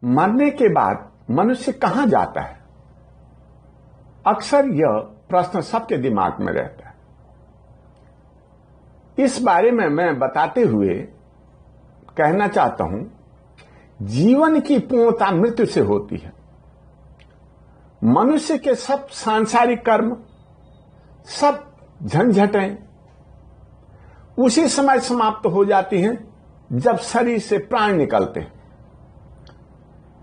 मरने के बाद मनुष्य कहां जाता है? अक्सर यह प्रश्न सबके दिमाग में रहता है। इस बारे में मैं बताते हुए कहना चाहता हूं, जीवन की पूर्णता मृत्यु से होती है। मनुष्य के सब सांसारिक कर्म, सब झंझटें उसी समय समाप्त हो जाती हैं जब शरीर से प्राण निकलते हैं।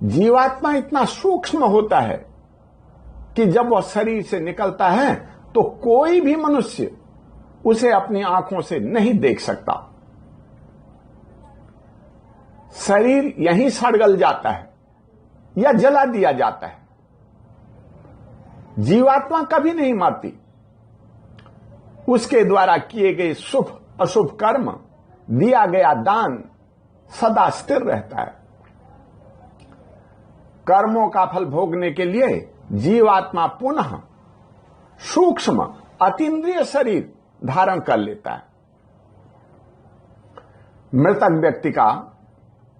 जीवात्मा इतना सूक्ष्म होता है कि जब वह शरीर से निकलता है तो कोई भी मनुष्य उसे अपनी आंखों से नहीं देख सकता। शरीर यहीं सड़गल जाता है या जला दिया जाता है। जीवात्मा कभी नहीं मरती। उसके द्वारा किए गए शुभ अशुभ कर्म, दिया गया दान सदा स्थिर रहता है। कर्मों का फल भोगने के लिए जीवात्मा पुनः सूक्ष्म अतीन्द्रिय शरीर धारण कर लेता है। मृतक व्यक्ति का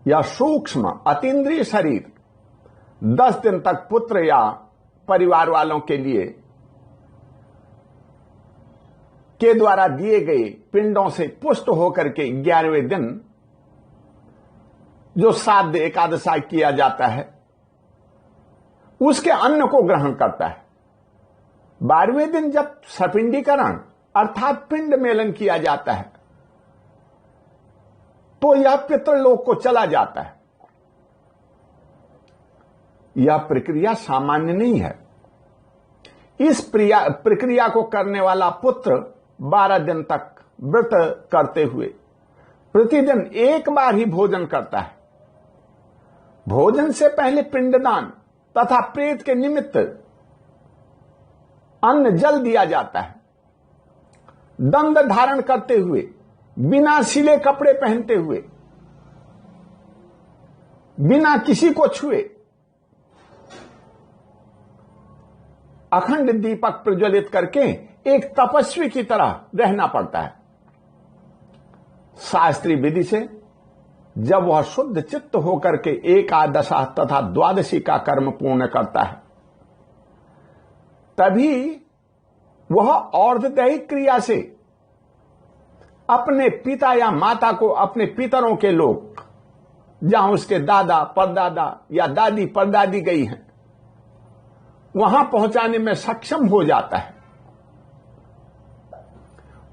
यह सूक्ष्म अतीन्द्रिय शरीर 10 दिन तक पुत्र या परिवार वालों के लिए के द्वारा दिए गए पिंडों से पुष्ट होकर के 11वें दिन जो श्राद्ध एकादशा किया जाता है उसके अन्न को ग्रहण करता है। 12वें दिन जब सपिंडीकरण अर्थात पिंड मेलन किया जाता है तो यह पितृलोक को चला जाता है। यह प्रक्रिया सामान्य नहीं है। इस प्रक्रिया को करने वाला पुत्र 12 दिन तक व्रत करते हुए प्रतिदिन एक बार ही भोजन करता है। भोजन से पहले पिंडदान तथा प्रेत के निमित्त अन्न जल दिया जाता है। दंड धारण करते हुए, बिना सिले कपड़े पहनते हुए, बिना किसी को छुए अखंड दीपक प्रज्वलित करके एक तपस्वी की तरह रहना पड़ता है। शास्त्रीय विधि से जब वह शुद्ध चित्त होकर के एकादशा तथा द्वादशी का कर्म पूर्ण करता है तभी वह और्ध्वदैहिक क्रिया से अपने पिता या माता को अपने पितरों के लोग, जहां उसके दादा परदादा या दादी परदादी गई हैं, वहां पहुंचाने में सक्षम हो जाता है।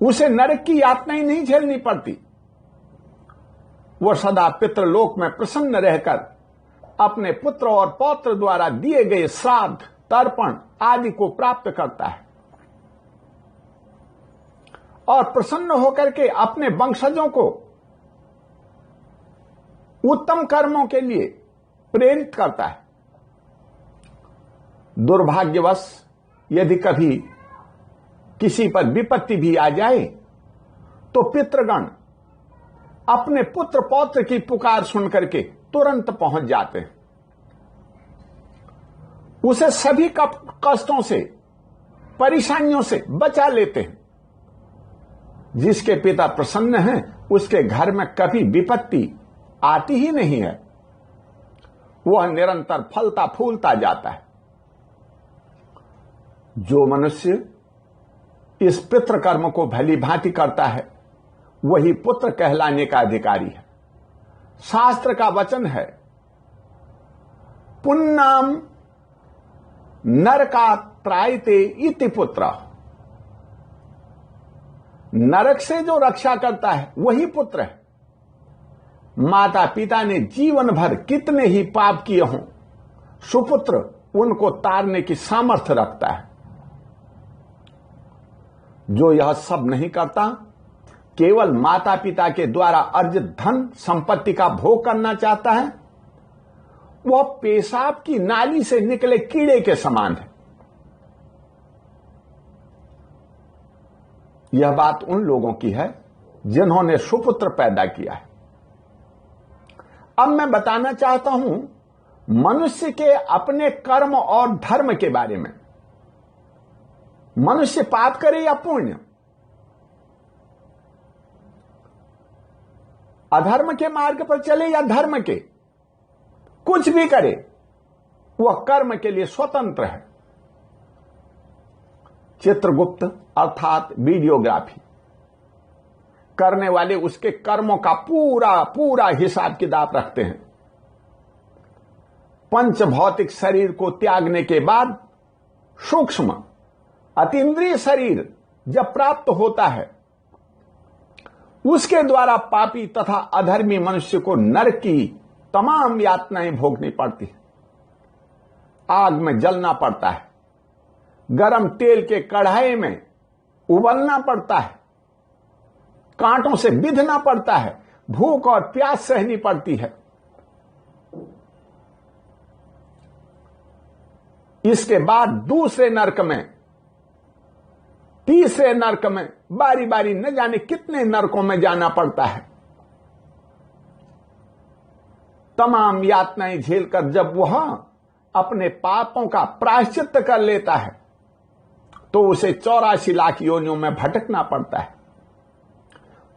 उसे नरक की यातनाएं नहीं झेलनी पड़ती। वह सदा पितृलोक में प्रसन्न रहकर अपने पुत्र और पौत्र द्वारा दिए गए श्राद्ध, तर्पण आदि को प्राप्त करता है और प्रसन्न होकर के अपने वंशजों को उत्तम कर्मों के लिए प्रेरित करता है। दुर्भाग्यवश यदि कभी किसी पर विपत्ति भी आ जाए तो पितृगण अपने पुत्र पौत्र की पुकार सुनकर के तुरंत पहुंच जाते हैं। उसे सभी कष्टों से, परेशानियों से बचा लेते हैं। जिसके पिता प्रसन्न हैं उसके घर में कभी विपत्ति आती ही नहीं है। वह निरंतर फलता फूलता जाता है। जो मनुष्य इस पितृकर्म को भली भांति करता है वही पुत्र कहलाने का अधिकारी है। शास्त्र का वचन है, पुन्नाम नरकात्रायते इति पुत्र। नरक से जो रक्षा करता है वही पुत्र है। माता पिता ने जीवन भर कितने ही पाप किए हों, सुपुत्र उनको तारने की सामर्थ्य रखता है। जो यह सब नहीं करता, केवल माता पिता के द्वारा अर्जित धन संपत्ति का भोग करना चाहता है, वह पेशाब की नाली से निकले कीड़े के समान है। यह बात उन लोगों की है जिन्होंने सुपुत्र पैदा किया है। अब मैं बताना चाहता हूं मनुष्य के अपने कर्म और धर्म के बारे में। मनुष्य पाप करे या पुण्य, अधर्म के मार्ग पर चले या धर्म के, कुछ भी करे वह कर्म के लिए स्वतंत्र है। चित्रगुप्त अर्थात वीडियोग्राफी करने वाले उसके कर्मों का पूरा पूरा हिसाब किताब रखते हैं। पंच भौतिक शरीर को त्यागने के बाद सूक्ष्म अतीन्द्रिय शरीर जब प्राप्त होता है, उसके द्वारा पापी तथा अधर्मी मनुष्य को नरक की तमाम यातनाएं भोगनी पड़ती है। आग में जलना पड़ता है, गरम तेल के कढ़ाई में उबलना पड़ता है, कांटों से बिधना पड़ता है, भूख और प्यास सहनी पड़ती है। इसके बाद दूसरे नरक में, तीसरे नरक में, बारी बारी न जाने कितने नरकों में जाना पड़ता है। तमाम यातनाएं झेलकर जब वह अपने पापों का प्रायश्चित कर लेता है तो उसे 84 लाख योनियों में भटकना पड़ता है।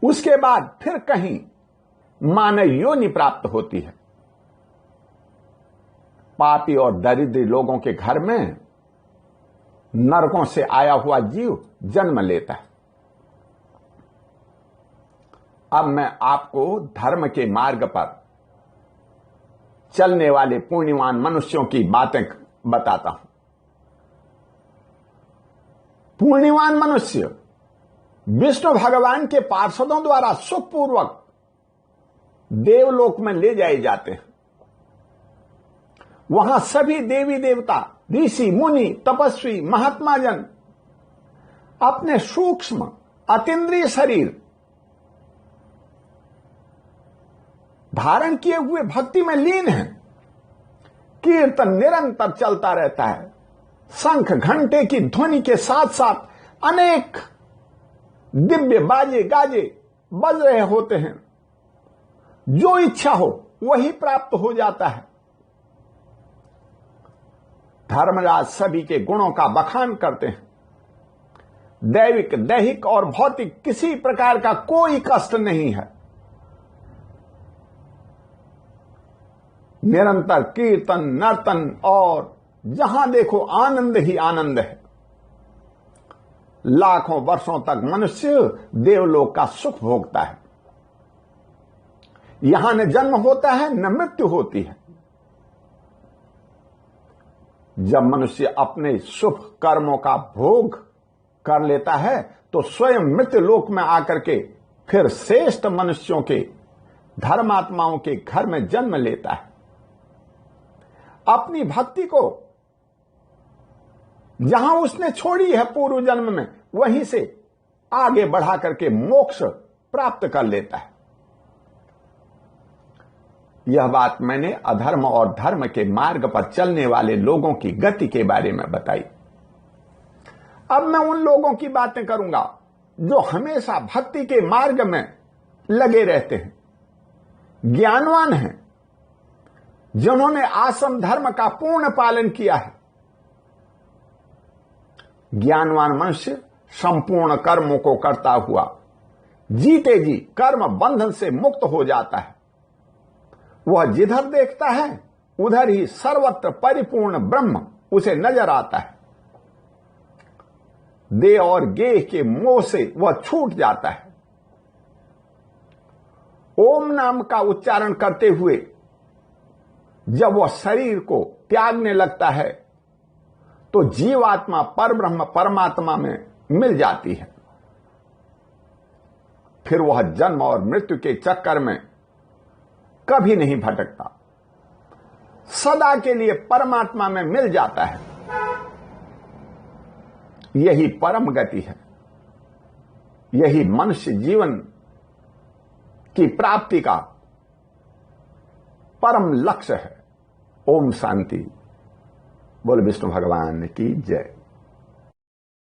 उसके बाद फिर कहीं मानव योनि प्राप्त होती है। पापी और दरिद्री लोगों के घर में नरकों से आया हुआ जीव जन्म लेता है। अब मैं आपको धर्म के मार्ग पर चलने वाले पुण्यवान मनुष्यों की बातें बताता हूं। पुण्यवान मनुष्य विष्णु भगवान के पार्षदों द्वारा सुखपूर्वक देवलोक में ले जाए जाते हैं। वहां सभी देवी देवता, ऋषि मुनि, तपस्वी, महात्मा जन अपने सूक्ष्म अतीन्द्रिय शरीर धारण किए हुए भक्ति में लीन है। कीर्तन निरंतर चलता रहता है। शंख घंटे की ध्वनि के साथ साथ अनेक दिव्य बाजे गाजे बज रहे होते हैं। जो इच्छा हो वही प्राप्त हो जाता है। धर्मराज सभी के गुणों का बखान करते हैं। दैविक, दैहिक और भौतिक किसी प्रकार का कोई कष्ट नहीं है। निरंतर कीर्तन, नर्तन और जहां देखो आनंद ही आनंद है। लाखों वर्षों तक मनुष्य देवलोक का सुख भोगता है। यहां न जन्म होता है न मृत्यु होती है। जब मनुष्य अपने शुभ कर्मों का भोग कर लेता है तो स्वयं मृत्यु लोक में आकर के फिर श्रेष्ठ मनुष्यों के, धर्मात्माओं के घर में जन्म लेता है। अपनी भक्ति को जहां उसने छोड़ी है पूर्व जन्म में, वहीं से आगे बढ़ा करके मोक्ष प्राप्त कर लेता है। यह बात मैंने अधर्म और धर्म के मार्ग पर चलने वाले लोगों की गति के बारे में बताई। अब मैं उन लोगों की बातें करूंगा जो हमेशा भक्ति के मार्ग में लगे रहते हैं, ज्ञानवान हैं, जिन्होंने आश्रम धर्म का पूर्ण पालन किया है। ज्ञानवान मनुष्य संपूर्ण कर्मों को करता हुआ जीते जी कर्म बंधन से मुक्त हो जाता है। वह जिधर देखता है उधर ही सर्वत्र परिपूर्ण ब्रह्म उसे नजर आता है। देह और गेह के मोह से वह छूट जाता है। ओम नाम का उच्चारण करते हुए जब वह शरीर को त्यागने लगता है तो जीवात्मा परब्रह्म परमात्मा में मिल जाती है। फिर वह जन्म और मृत्यु के चक्कर में कभी नहीं भटकता, सदा के लिए परमात्मा में मिल जाता है। यही परम गति है। यही मनुष्य जीवन की प्राप्ति का परम लक्ष्य है। ओम शांति। बोल विष्णु भगवान की जय।